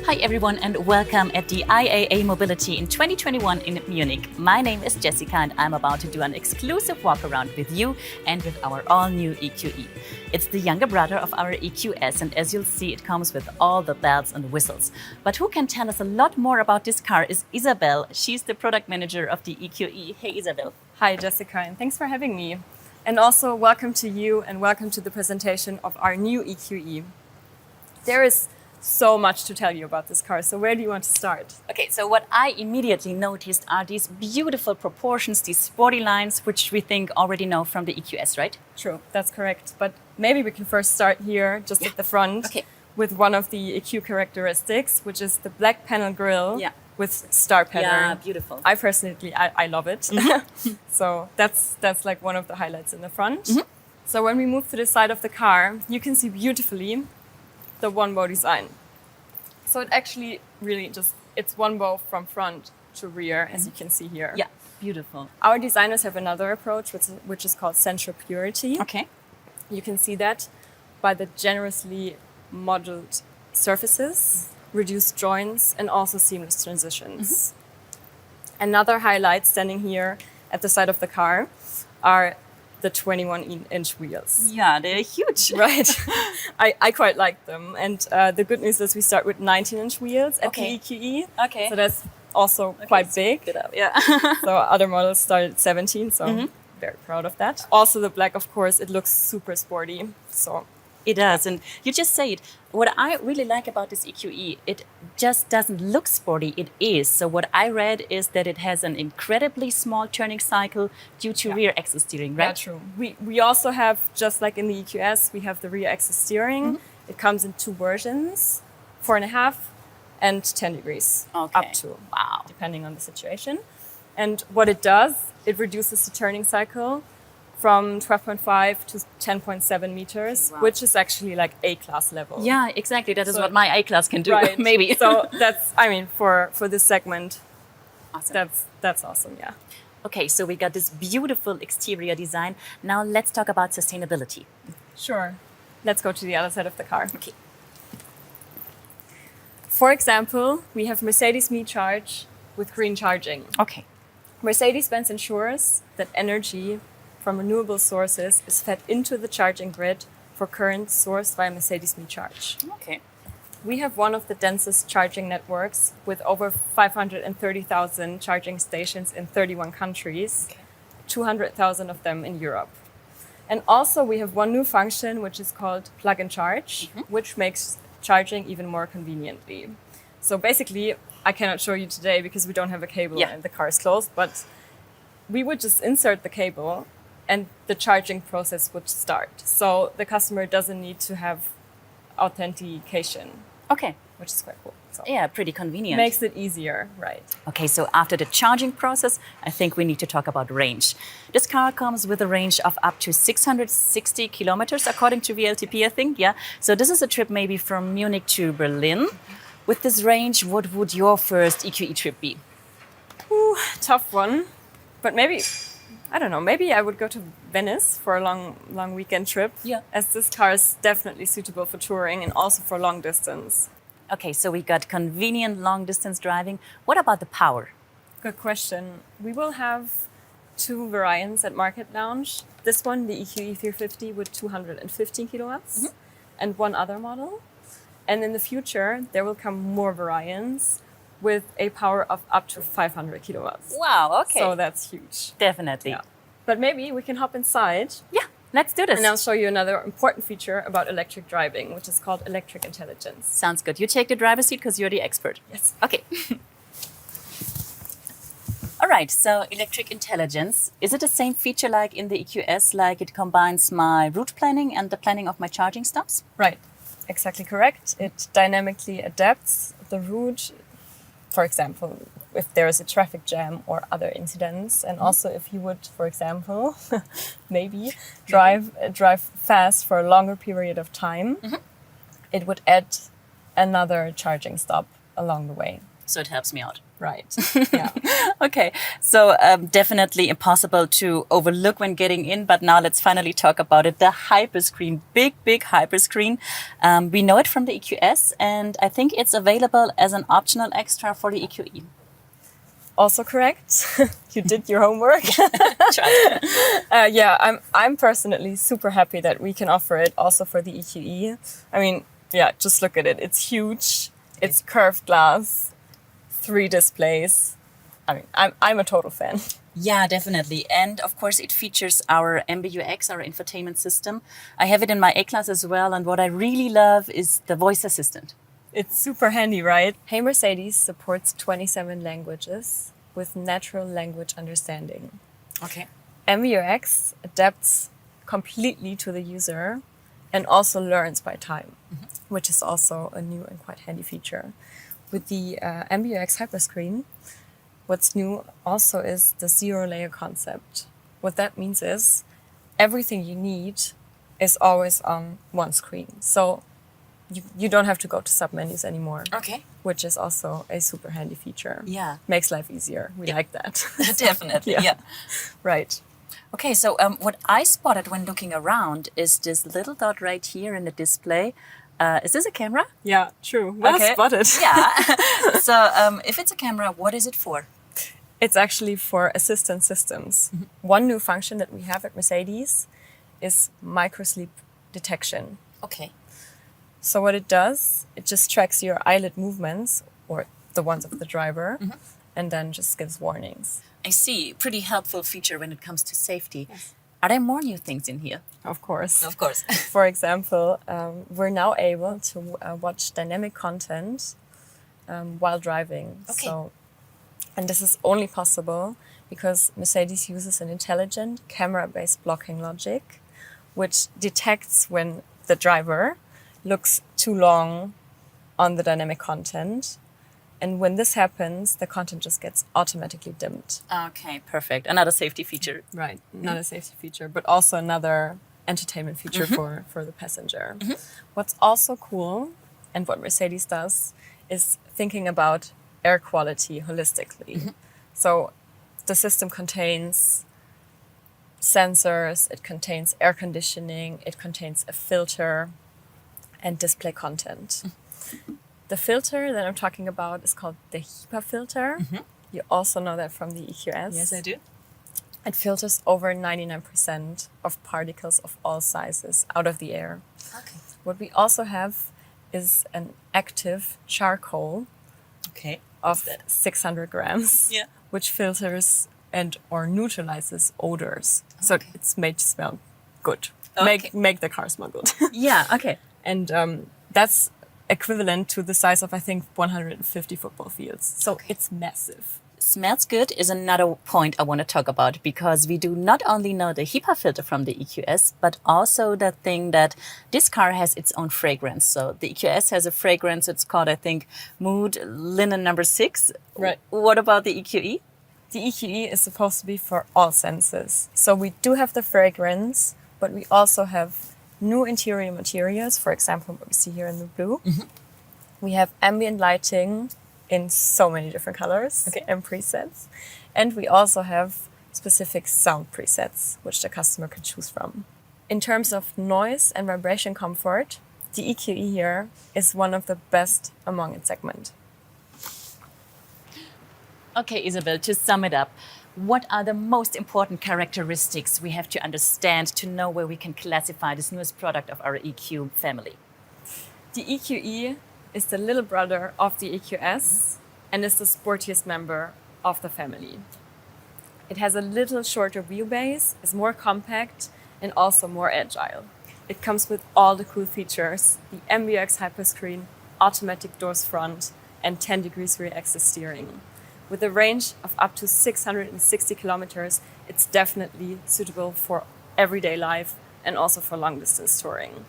Hi everyone and welcome at the IAA Mobility in 2021 in Munich. My name is Jessica and I'm about to do an exclusive walk around with you and with our all-new EQE. It's the younger brother of our EQS and as you'll see it comes with all the bells and whistles. But who can tell us a lot more about this car is Isabel. She's the product manager of the EQE. Hey Isabel. Hi Jessica and thanks for having me. And also welcome to you and welcome to the presentation of our new EQE. There is so much to tell you about this car, so where do you want to start? Okay, so what I immediately noticed are these beautiful proportions, these sporty lines, which we think already know from the EQS, right? True, that's correct. But maybe we can first start here, just at the front, with one of the EQ characteristics, which is the black panel grille with star pattern. Yeah, beautiful. I personally, I love it. Mm-hmm. So that's like one of the highlights in the front. Mm-hmm. So when we move to the side of the car, you can see beautifully the one bow design. So it actually really it's one bow from front to rear, as you can see here. Yeah, beautiful. Our designers have another approach, which is called Sensual Purity. Okay. You can see that by the generously modeled surfaces, reduced joints, and also seamless transitions. Mm-hmm. Another highlight standing here at the side of the car are the 21-inch wheels. Yeah, they're huge. Right. I quite like them. And the good news is we start with 19-inch wheels at the EQE. Okay. So that's also quite big. Yeah. So other models start at 17, so very proud of that. Also the black, of course, it looks super sporty. So it does. And you just say it. What I really like about this EQE, it just doesn't look sporty, it is. So what I read is that it has an incredibly small turning cycle due to rear axis steering, right? Yeah, true. We also have, just like in the EQS, we have the rear axis steering. Mm-hmm. It comes in two versions, 4.5 and 10 degrees up to, depending on the situation. And what it does, it reduces the turning cycle from 12.5 to 10.7 meters, which is actually like A-class level. Yeah, exactly. That is what my A-class can do, right. Maybe. So that's, I mean, for this segment, awesome. That's awesome, yeah. Okay, so we got this beautiful exterior design. Now let's talk about sustainability. Sure. Let's go to the other side of the car. Okay. For example, we have Mercedes Me Charge with green charging. Okay. Mercedes-Benz ensures that energy from renewable sources is fed into the charging grid for current sourced via Mercedes Me Charge. Okay. We have one of the densest charging networks with over 530,000 charging stations in 31 countries, 200,000 of them in Europe. And also we have one new function which is called plug and charge, which makes charging even more conveniently. So basically, I cannot show you today because we don't have a cable and the car is closed, but we would just insert the cable and the charging process would start. So the customer doesn't need to have authentication. Okay. Which is quite cool. So yeah, pretty convenient. Makes it easier, right. Okay, so after the charging process, I think we need to talk about range. This car comes with a range of up to 660 kilometers, according to VLTP, I think, yeah. So this is a trip maybe from Munich to Berlin. With this range, what would your first EQE trip be? Ooh, tough one. But maybe, I don't know, maybe I would go to Venice for a long weekend trip. Yeah. As this car is definitely suitable for touring and also for long distance. Okay, so we got convenient long distance driving. What about the power? Good question. We will have two variants at Market Lounge. This one, the EQE 350 with 215 kilowatts and one other model. And in the future, there will come more variants with a power of up to 500 kilowatts. Wow, okay. So that's huge. Definitely. Yeah. But maybe we can hop inside. Yeah, let's do this. And I'll show you another important feature about electric driving, which is called electric intelligence. Sounds good. You take the driver's seat because you're the expert. Yes. Okay. All right, so electric intelligence. Is it the same feature like in the EQS, like it combines my route planning and the planning of my charging stops? Right. Exactly correct. It dynamically adapts the route, for example, if there is a traffic jam or other incidents, and also if you would, for example, maybe drive fast for a longer period of time, it would add another charging stop along the way. So it helps me out. Right. Yeah. Okay, so definitely impossible to overlook when getting in, but now let's finally talk about it. The hyperscreen, big hyperscreen. We know it from the EQS, and I think it's available as an optional extra for the EQE. Also correct. You did your homework. Try. Yeah, I'm personally super happy that we can offer it also for the EQE. I mean, yeah, just look at it. It's huge. It's curved glass, 3 displays. I mean, I'm a total fan. Yeah, definitely. And of course, it features our MBUX, our infotainment system. I have it in my A-Class as well. And what I really love is the voice assistant. It's super handy, right? Hey Mercedes supports 27 languages with natural language understanding. Okay. MBUX adapts completely to the user and also learns by time, which is also a new and quite handy feature. With the MBUX hyperscreen, what's new also is the zero-layer concept. What that means is everything you need is always on one screen. So you don't have to go to submenus anymore. Okay. Which is also a super handy feature. Yeah. Makes life easier. We like that. Definitely, yeah. Right. Okay, so what I spotted when looking around is this little dot right here in the display. Is this a camera? Yeah, true. Well spotted. Yeah. So if it's a camera, what is it for? It's actually for assistant systems. One new function that we have at Mercedes is microsleep detection. Okay. So what it does, it just tracks your eyelid movements or the ones of the driver and then just gives warnings. I see. Pretty helpful feature when it comes to safety. Yes. Are there more new things in here? Of course. Of course. For example, we're now able to watch dynamic content while driving. Okay. So, and this is only possible because Mercedes uses an intelligent camera-based blocking logic, which detects when the driver looks too long on the dynamic content. And when this happens, the content just gets automatically dimmed. Okay, perfect. Another safety feature. Right. Not a safety feature, but also another entertainment feature for the passenger. What's also cool, and what Mercedes does, is thinking about air quality holistically. So the system contains sensors, it contains air conditioning, it contains a filter, and display content. The filter that I'm talking about is called the HEPA filter. You also know that from the EQS. Yes, I do. It filters over 99% of particles of all sizes out of the air. Okay. What we also have is an active charcoal of 600 grams, which filters and or neutralizes odors. So it's made to smell good. Make the car smell good. Yeah, okay. And that's equivalent to the size of, I think, 150 football fields. So it's massive. Smells good is another point I want to talk about, because we do not only know the HEPA filter from the EQS, but also the thing that this car has its own fragrance. So the EQS has a fragrance, it's called, I think, Mood Linen number 6. Right. What about the EQE? The EQE is supposed to be for all senses. So we do have the fragrance, but we also have new interior materials, for example, what we see here in the blue. We have ambient lighting in so many different colors and presets. And we also have specific sound presets, which the customer can choose from. In terms of noise and vibration comfort, the EQE here is one of the best among its segment. Okay, Isabel, to sum it up, what are the most important characteristics we have to understand to know where we can classify this newest product of our EQ family? The EQE is the little brother of the EQS and is the sportiest member of the family. It has a little shorter wheelbase, is more compact and also more agile. It comes with all the cool features, the MBUX hyperscreen, automatic doors front and 10 degrees rear axis steering. With a range of up to 660 kilometers, it's definitely suitable for everyday life and also for long distance touring.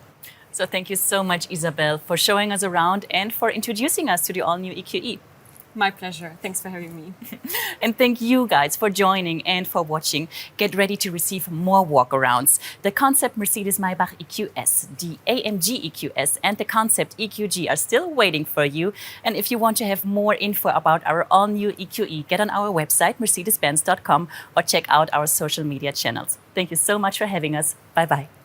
So thank you so much, Isabel, for showing us around and for introducing us to the all-new EQE. My pleasure. Thanks for having me. And thank you guys for joining and for watching. Get ready to receive more walkarounds. The concept Mercedes-Maybach EQS, the AMG EQS, and the concept EQG are still waiting for you. And if you want to have more info about our all-new EQE, get on our website, mercedes-benz.com, or check out our social media channels. Thank you so much for having us. Bye-bye.